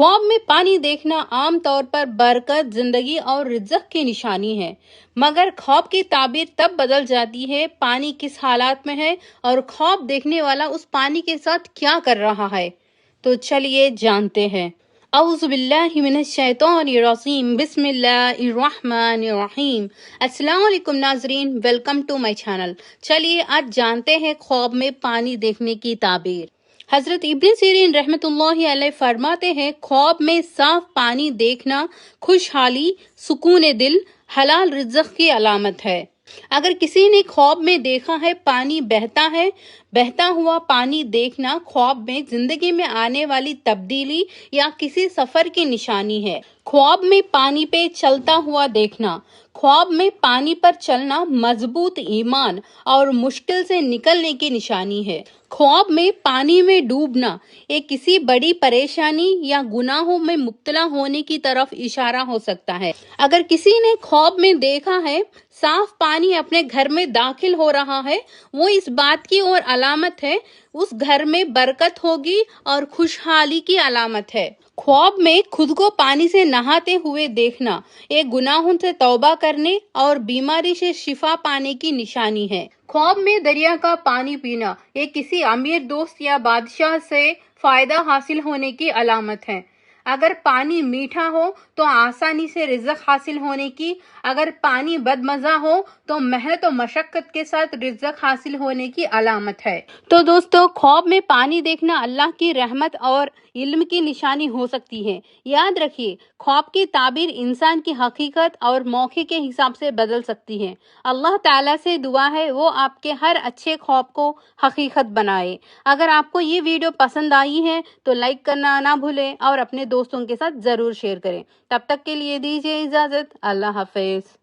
خواب میں پانی دیکھنا عام طور پر برکت، زندگی اور رزق کی نشانی ہے، مگر خواب کی تعبیر تب بدل جاتی ہے پانی کس حالات میں ہے اور خواب دیکھنے والا اس پانی کے ساتھ کیا کر رہا ہے۔ تو چلیے جانتے ہیں۔ اعوذ باللہ من الشیطان الرجیم، بسم اللہ الرحمن الرحیم۔ السلام علیکم ناظرین، ویلکم ٹو مائی چینل۔ چلیے آج جانتے ہیں خواب میں پانی دیکھنے کی تعبیر۔ حضرت ابن سیرین رحمۃ اللہ علیہ فرماتے ہیں، خواب میں صاف پانی دیکھنا خوشحالی، سکون دل، حلال رزق کی علامت ہے۔ اگر کسی نے خواب میں دیکھا ہے پانی بہتا ہے، بہتا ہوا پانی دیکھنا خواب میں زندگی میں آنے والی تبدیلی یا کسی سفر کی نشانی ہے۔ خواب میں پانی پہ چلتا ہوا دیکھنا، خواب میں پانی پر چلنا مضبوط ایمان اور مشکل سے نکلنے کی نشانی ہے۔ خواب میں پانی میں ڈوبنا ایک کسی بڑی پریشانی یا گناہوں میں مبتلا ہونے کی طرف اشارہ ہو سکتا ہے۔ اگر کسی نے خواب میں دیکھا ہے صاف پانی اپنے گھر میں داخل ہو رہا ہے، وہ اس بات کی اور علامت ہے اس گھر میں برکت ہوگی اور خوشحالی کی علامت ہے۔ خواب میں خود کو پانی سے نہاتے ہوئے دیکھنا ایک گناہوں سے توبہ کرنے اور بیماری سے شفا پانے کی نشانی ہے۔ خواب میں دریا کا پانی پینا ایک کسی امیر دوست یا بادشاہ سے فائدہ حاصل ہونے کی علامت ہے۔ اگر پانی میٹھا ہو تو آسانی سے رزق حاصل ہونے کی، اگر پانی بدمزہ ہو تو محنت و مشقت کے ساتھ رزق حاصل ہونے کی علامت ہے۔ تو دوستو، خواب میں پانی دیکھنا اللہ کی رحمت اور علم کی نشانی ہو سکتی ہے۔ یاد رکھیے، خواب کی تعبیر انسان کی حقیقت اور موقع کے حساب سے بدل سکتی ہے۔ اللہ تعالیٰ سے دعا ہے وہ آپ کے ہر اچھے خواب کو حقیقت بنائے۔ اگر آپ کو یہ ویڈیو پسند آئی ہے تو لائک کرنا نہ بھولیں اور اپنے دوستوں کے ساتھ ضرور شیئر کریں۔ تب تک کے لیے دیجیے اجازت۔ اللہ حافظ۔